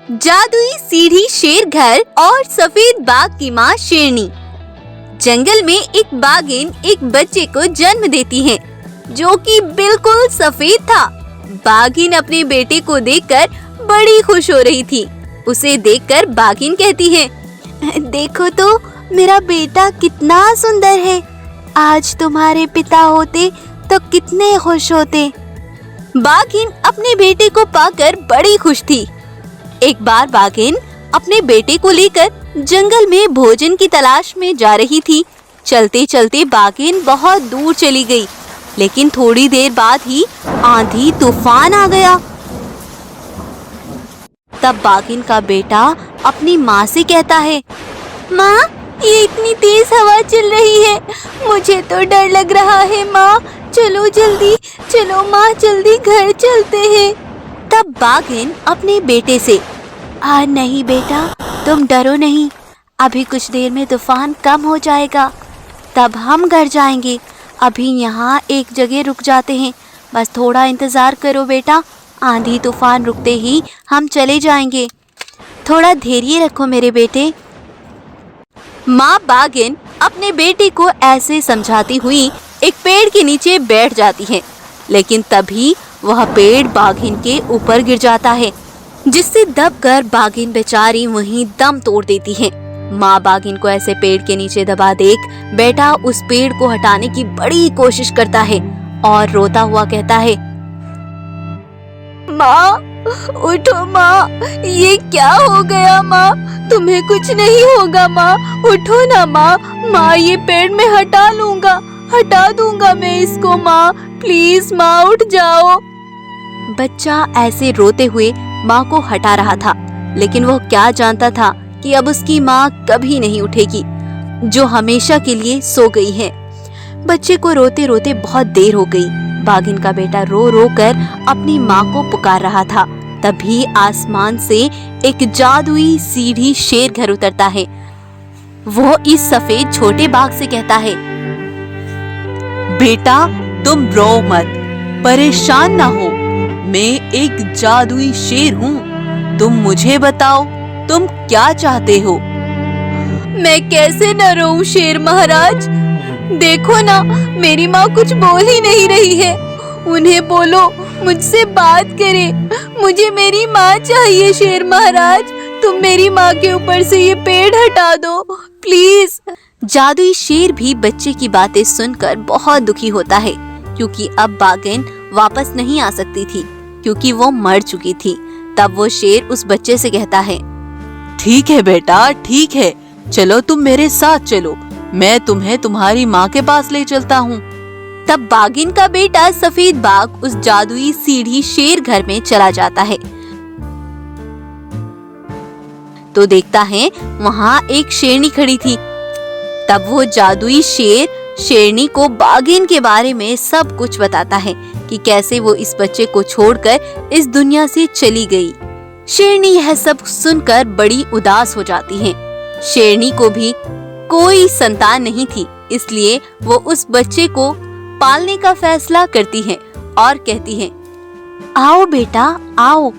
जादुई सीढ़ी शेर घर और सफेद बाघ की माँ शेरनी। जंगल में एक बाघिन एक बच्चे को जन्म देती है जो कि बिल्कुल सफेद था। बाघिन अपने बेटे को देखकर बड़ी खुश हो रही थी। उसे देखकर बाघिन कहती है, देखो तो मेरा बेटा कितना सुंदर है। आज तुम्हारे पिता होते तो कितने खुश होते। बाघिन अपने बेटे को पाकर बड़ी खुश थी। एक बार बाघिन अपने बेटे को लेकर जंगल में भोजन की तलाश में जा रही थी। चलते चलते बाघिन बहुत दूर चली गई, लेकिन थोड़ी देर बाद ही आंधी तूफान आ गया। तब बाघिन का बेटा अपनी माँ से कहता है, माँ, ये इतनी तेज हवा चल रही है, मुझे तो डर लग रहा है। माँ चलो जल्दी, चलो माँ जल्दी घर चलते हैं। तब बाघिन अपने बेटे से, नहीं बेटा, तुम डरो नहीं, अभी कुछ देर में तूफान कम हो जाएगा, तब हम घर जाएंगे। अभी यहाँ एक जगह रुक जाते हैं, बस थोड़ा इंतजार करो बेटा, आंधी तूफान रुकते ही हम चले जाएंगे। थोड़ा धैर्य रखो मेरे बेटे। माँ बाघिन अपने बेटे को ऐसे समझाती हुई एक पेड़ के नीचे बैठ जाती है, लेकिन तभी वह पेड़ बाघिन के ऊपर गिर जाता है, जिससे दबकर बाघिन बेचारी वहीं दम तोड़ देती है। माँ बाघिन को ऐसे पेड़ के नीचे दबा देख बेटा उस पेड़ को हटाने की बड़ी कोशिश करता है और रोता हुआ कहता है, माँ उठो माँ, ये क्या हो गया माँ, तुम्हें कुछ नहीं होगा माँ, उठो ना माँ। माँ ये पेड़ में हटा लूंगा, हटा दूंगा मैं इसको माँ, प्लीज माँ उठ जाओ। बच्चा ऐसे रोते हुए माँ को हटा रहा था, लेकिन वह क्या जानता था कि अब उसकी माँ कभी नहीं उठेगी, जो हमेशा के लिए सो गई है। बच्चे को रोते रोते बहुत देर हो गई। बाघिन का बेटा रो रो कर अपनी माँ को पुकार रहा था। तभी आसमान से एक जादुई सीढ़ी शेर घर उतरता है। वो इस सफेद छोटे बाघ से कहता है, बेटा तुम रो मत, परेशान ना हो, मैं एक जादुई शेर हूँ। तुम मुझे बताओ तुम क्या चाहते हो। मैं कैसे न रोऊं शेर महाराज, देखो ना मेरी माँ कुछ बोल ही नहीं रही है, उन्हें बोलो मुझसे बात करे, मुझे मेरी माँ चाहिए। शेर महाराज तुम मेरी माँ के ऊपर से ये पेड़ हटा दो प्लीज। जादुई शेर भी बच्चे की बातें सुनकर बहुत दुखी होता है, क्योंकि अब बाघिन वापस नहीं आ सकती थी, क्योंकि वो मर चुकी थी। तब वो शेर उस बच्चे से कहता है, ठीक है बेटा, ठीक है, चलो तुम मेरे साथ चलो, मैं तुम्हें तुम्हारी माँ के पास ले चलता हूँ। तब बाघिन का बेटा सफेद बाघ उस जादुई सीढ़ी शेर घर में चला जाता है, तो देखता है वहाँ एक शेरनी खड़ी थी। तब वो जादुई शेर शेरनी को बाघिन के बारे में सब कुछ बताता है कि कैसे वो इस बच्चे को छोड़कर इस दुनिया से चली गई। शेरनी यह सब सुनकर बड़ी उदास हो जाती है। शेरनी को भी कोई संतान नहीं थी, इसलिए वो उस बच्चे को पालने का फैसला करती है और कहती है, आओ बेटा आओ,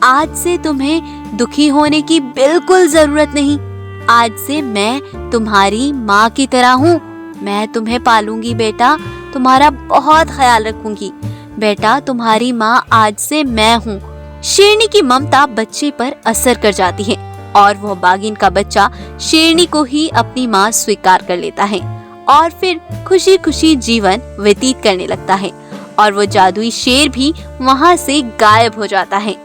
आज से तुम्हें दुखी होने की बिल्कुल जरूरत नहीं। आज से मैं तुम्हारी माँ की तरह हूँ, मैं तुम्हें पालूंगी बेटा, तुम्हारा बहुत ख्याल रखूंगी बेटा, तुम्हारी माँ आज से मैं हूँ। शेरनी की ममता बच्चे पर असर कर जाती है और वह बाघिन का बच्चा शेरनी को ही अपनी माँ स्वीकार कर लेता है और फिर खुशी खुशी जीवन व्यतीत करने लगता है और वो जादुई शेर भी वहाँ से गायब हो जाता है।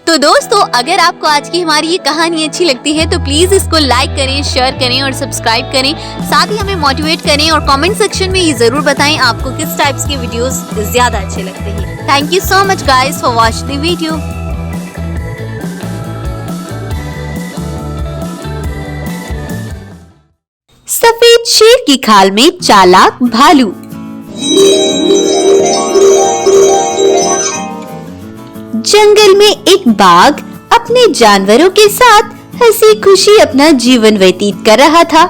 तो दोस्तों, अगर आपको आज की हमारी ये कहानी अच्छी लगती है तो प्लीज इसको लाइक करें, शेयर करें और सब्सक्राइब करें। साथ ही हमें मोटिवेट करें और कमेंट सेक्शन में ये जरूर बताएं आपको किस टाइप्स के वीडियोस ज्यादा अच्छे लगते हैं। Thank you so much guys for watching the video. सफेद शेर की खाल में चालाक भालू। जंगल में एक बाघ अपने जानवरों के साथ हंसी खुशी अपना जीवन व्यतीत कर रहा था।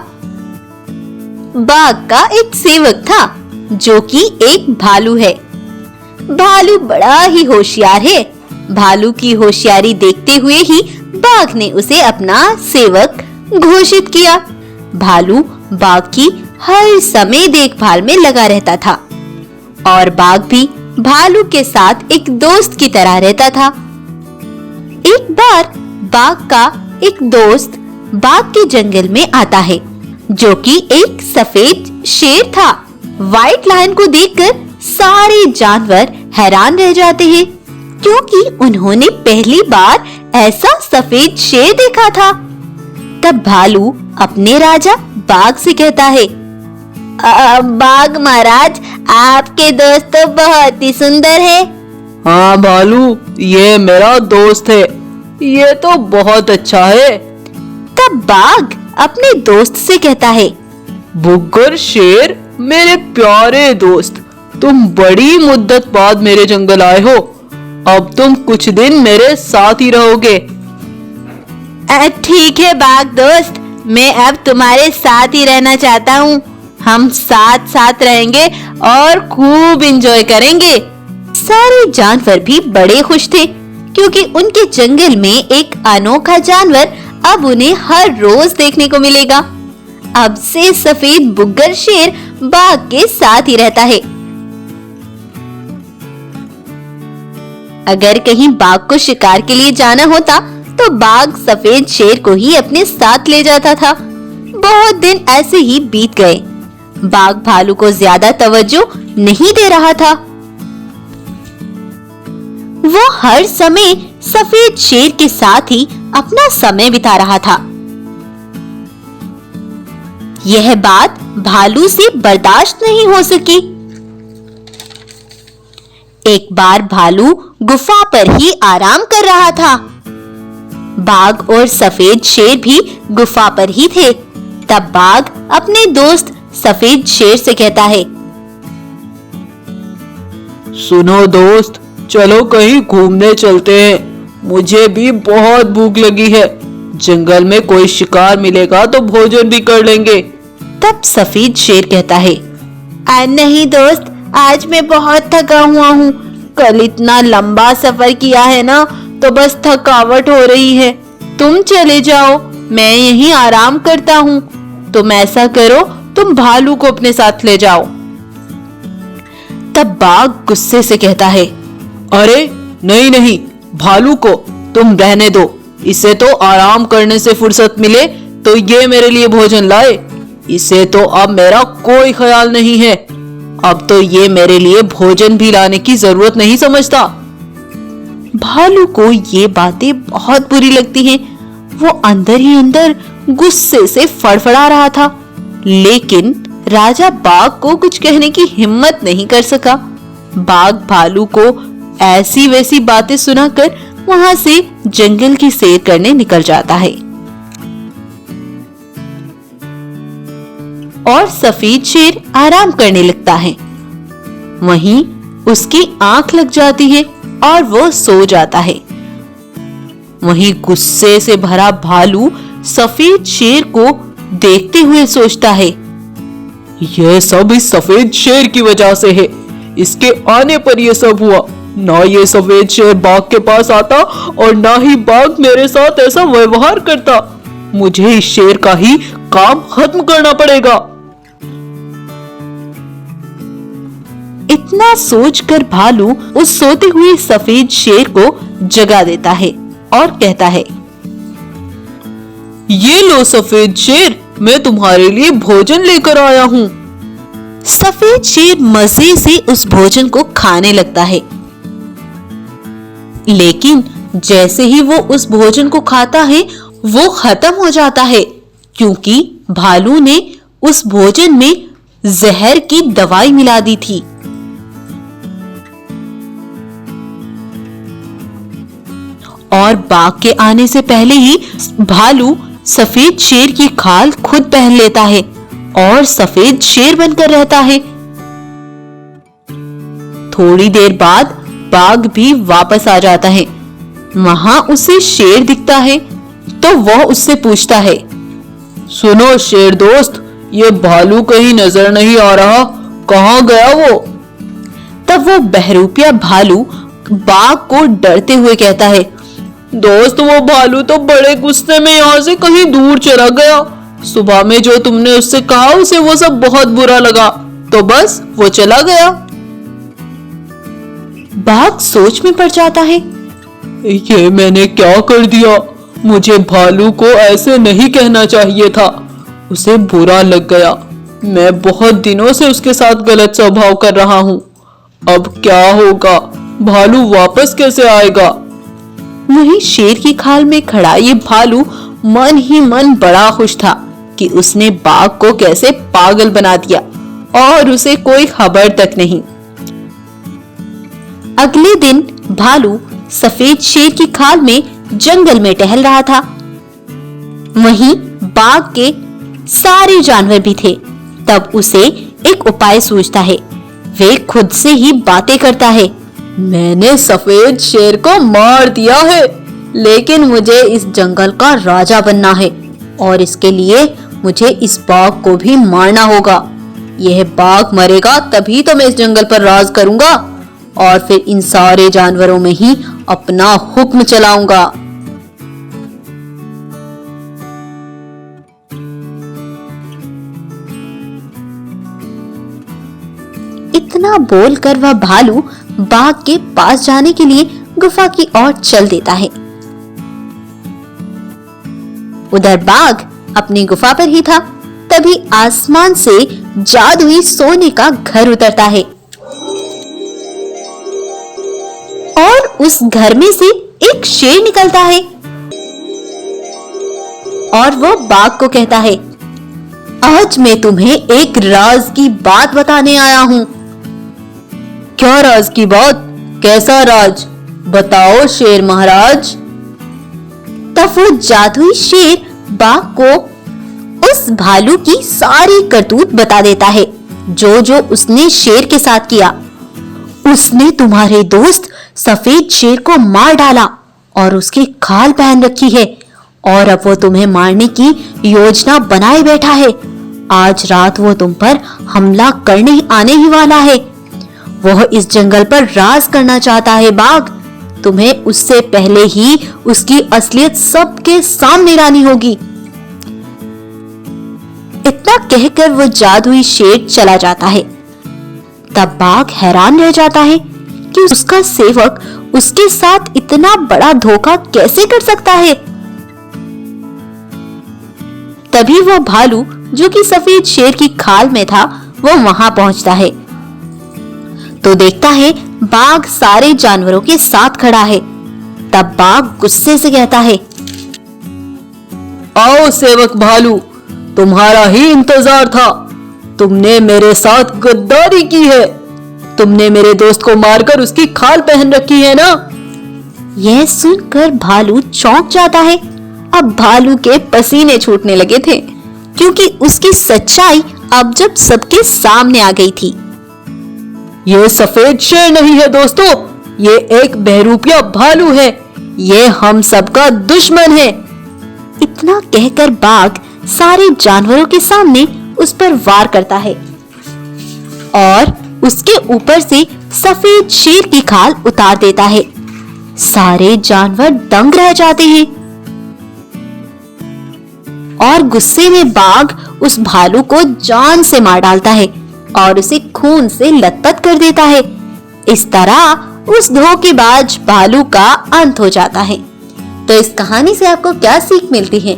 बाघ का एक सेवक था जो कि एक भालू है। भालू बड़ा ही होशियार है भालू की होशियारी देखते हुए ही बाघ ने उसे अपना सेवक घोषित किया। भालू बाघ की हर समय देखभाल में लगा रहता था और बाघ भी भालू के साथ एक दोस्त की तरह रहता था। एक बार बाघ का एक दोस्त बाघ के जंगल में आता है, जो कि एक सफेद शेर था। व्हाइट लायन को देखकर सारे जानवर हैरान रह जाते हैं, क्योंकि उन्होंने पहली बार ऐसा सफेद शेर देखा था। तब भालू अपने राजा बाघ से कहता है, बाघ महाराज, आपके दोस्त तो बहुत ही सुंदर है। हाँ भालू, ये मेरा दोस्त है, ये तो बहुत अच्छा है। तब बाघ अपने दोस्त से कहता है, बुग्गर शेर, मेरे प्यारे दोस्त, तुम बड़ी मुद्दत बाद मेरे जंगल आए हो। अब तुम कुछ दिन मेरे साथ ही रहोगे। ठीक है बाघ दोस्त, मैं अब तुम्हारे साथ ही रहना चाहता हूँ। हम साथ साथ रहेंगे और खूब एंजॉय करेंगे। सारे जानवर भी बड़े खुश थे, क्योंकि उनके जंगल में एक अनोखा जानवर अब उन्हें हर रोज देखने को मिलेगा। अब से सफेद बुग्गर शेर बाघ के साथ ही रहता है। अगर कहीं बाघ को शिकार के लिए जाना होता तो बाघ सफेद शेर को ही अपने साथ ले जाता था। बहुत दिन ऐसे ही बीत गए। बाघ भालू को ज्यादा तवज्जो नहीं दे रहा था। वो हर समय सफेद शेर के साथ ही अपना समय बिता रहा था। यह बात भालू से बर्दाश्त नहीं हो सकी। एक बार भालू गुफा पर ही आराम कर रहा था। बाघ और सफेद शेर भी गुफा पर ही थे। तब बाघ अपने दोस्त सफेद शेर से कहता है, सुनो दोस्त, चलो कहीं घूमने चलते हैं। मुझे भी बहुत भूख लगी है। जंगल में कोई शिकार मिलेगा तो भोजन भी कर लेंगे। तब सफेद शेर कहता है, नहीं दोस्त, आज मैं बहुत थका हुआ हूँ। कल इतना लंबा सफर किया है ना, तो बस थकावट हो रही है। तुम चले जाओ, मैं यहीं आराम करता हूँ। तुम ऐसा करो, तुम भालू को अपने साथ ले जाओ। तब बाघ गुस्से से कहता है, अरे नहीं नहीं, भालू को तुम रहने दो। इसे तो आराम करने से फुर्सत मिले तो ये मेरे लिए भोजन लाए। इसे तो अब मेरा कोई ख्याल नहीं है। अब तो ये मेरे लिए भोजन भी लाने की जरूरत नहीं समझता। भालू को ये बातें बहुत बुरी लगती हैं। वो अंदर ही अंदर गुस्से से फड़फड़ा रहा था, लेकिन राजा बाघ को कुछ कहने की हिम्मत नहीं कर सका। बाघ भालू को ऐसी वैसी बातें सुनाकर वहां से जंगल की सैर करने निकल जाता है। और सफेद शेर आराम करने लगता है। वहीं उसकी आंख लग जाती है और वो सो जाता है। वहीं गुस्से से भरा भालू सफेद शेर को देखते हुए सोचता है, यह सब इस सफेद शेर की वजह से है। इसके आने पर यह सब हुआ। ना ये सफेद शेर बाघ के पास आता और ना ही बाघ मेरे साथ ऐसा व्यवहार करता। मुझे इस शेर का ही काम खत्म करना पड़ेगा। इतना सोचकर भालू उस सोते हुए सफेद शेर को जगा देता है और कहता है, ये लो सफेद शेर, मैं तुम्हारे लिए भोजन लेकर आया हूँ। सफेद शेर मजे से उस भोजन को खाने लगता है, लेकिन जैसे ही वो उस भोजन को खाता है वो खत्म हो जाता है, क्योंकि भालू ने उस भोजन में जहर की दवाई मिला दी थी। और बाघ के आने से पहले ही भालू सफेद शेर की खाल खुद पहन लेता है और सफेद शेर बनकर रहता है। थोड़ी देर बाद बाघ भी वापस आ जाता है। वहां उसे शेर दिखता है तो वह उससे पूछता है, सुनो शेर दोस्त, ये भालू कहीं नजर नहीं आ रहा, कहाँ गया वो? तब वो बहरूपिया भालू बाघ को डरते हुए कहता है, दोस्त वो भालू तो बड़े गुस्से में यहाँ से कहीं दूर चला गया। सुबह में जो तुमने उससे कहा उसे वो सब बहुत बुरा लगा, तो बस वो चला गया। बाघ सोच में पड़ जाता है, ये मैंने क्या कर दिया? मुझे भालू को ऐसे नहीं कहना चाहिए था, उसे बुरा लग गया। मैं बहुत दिनों से उसके साथ गलत स्वभाव कर रहा हूँ। अब क्या होगा? भालू वापस कैसे आएगा? वहीं शेर की खाल में खड़ा ये भालू मन ही मन बड़ा खुश था कि उसने बाघ को कैसे पागल बना दिया और उसे कोई खबर तक नहीं। अगले दिन भालू सफेद शेर की खाल में जंगल में टहल रहा था। वहीं बाघ के सारे जानवर भी थे। तब उसे एक उपाय सूझता है। वे खुद से ही बातें करता है, मैंने सफेद शेर को मार दिया है, लेकिन मुझे इस जंगल का राजा बनना है और इसके लिए मुझे इस बाघ को भी मारना होगा। यह बाघ मरेगा तभी तो मैं इस जंगल पर राज करूंगा और फिर इन सारे जानवरों में ही अपना हुक्म चलाऊंगा। इतना बोलकर वह भालू बाघ के पास जाने के लिए गुफा की ओर चल देता है। उधर बाघ अपनी गुफा पर ही था, तभी आसमान से जादुई सोने का घर उतरता है और उस घर में से एक शेर निकलता है और वो बाघ को कहता है, आज मैं तुम्हें एक राज की बात बताने आया हूँ। क्या राज की बात? कैसा राज? बताओ शेर महाराज। तब वो जादुई शेर बाघ को उस भालू की सारी करतूत बता देता है, जो उसने शेर के साथ किया। उसने तुम्हारे दोस्त सफेद शेर को मार डाला और उसकी खाल पहन रखी है और अब वो तुम्हें मारने की योजना बनाए बैठा है। आज रात वो तुम पर हमला करने आने ही वाला है। वह इस जंगल पर राज करना चाहता है बाघ। तुम्हें उससे पहले ही उसकी असलियत सबके सामने लानी होगी। इतना कहकर वो जादुई शेर चला जाता है। तब बाघ हैरान रह जाता है कि उसका सेवक उसके साथ इतना बड़ा धोखा कैसे कर सकता है। तभी वह भालू जो कि सफेद शेर की खाल में था, वो वहां पहुंचता है तो देखता है बाघ सारे जानवरों के साथ खड़ा है। तब बाघ गुस्से से कहता है, आओ सेवक भालू, तुम्हारा ही इंतजार था। तुमने मेरे साथ गद्दारी की है। तुमने मेरे दोस्त को मारकर उसकी खाल पहन रखी है ना? यह सुनकर भालू चौंक जाता है। अब भालू के पसीने छूटने लगे थे क्योंकि उसकी सच्चाई अब जब सबके सामने आ गई थी। ये सफेद शेर नहीं है दोस्तों, ये एक बहरूपिया भालू है। ये हम सबका दुश्मन है। इतना कहकर बाघ सारे जानवरों के सामने उस पर वार करता है और उसके ऊपर से सफेद शेर की खाल उतार देता है। सारे जानवर दंग रह जाते हैं और गुस्से में बाघ उस भालू को जान से मार डालता है और उसे खून से लथपथ कर देता है। इस तरह उस धोखेबाज भालू का अंत हो जाता है। तो इस कहानी से आपको क्या सीख मिलती है?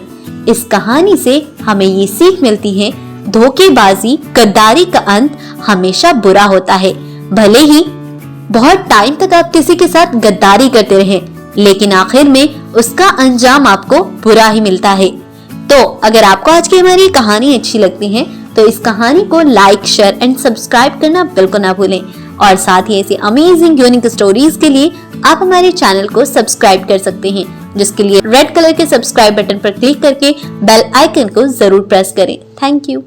इस कहानी से हमें ये सीख मिलती है, धोखेबाजी, गद्दारी का अंत हमेशा बुरा होता है। भले ही बहुत टाइम तक आप किसी के साथ गद्दारी करते रहें, लेकिन आखिर में उसका अंजाम आपको बुरा ही मिलता है। तो अगर आपको आज की हमारी कहानी अच्छी लगती है तो इस कहानी को लाइक, शेयर एंड सब्सक्राइब करना बिल्कुल ना भूलें और साथ ही ऐसी अमेजिंग यूनिक स्टोरीज के लिए आप हमारे चैनल को सब्सक्राइब कर सकते हैं, जिसके लिए रेड कलर के सब्सक्राइब बटन पर क्लिक करके बेल आइकन को जरूर प्रेस करें। Thank you.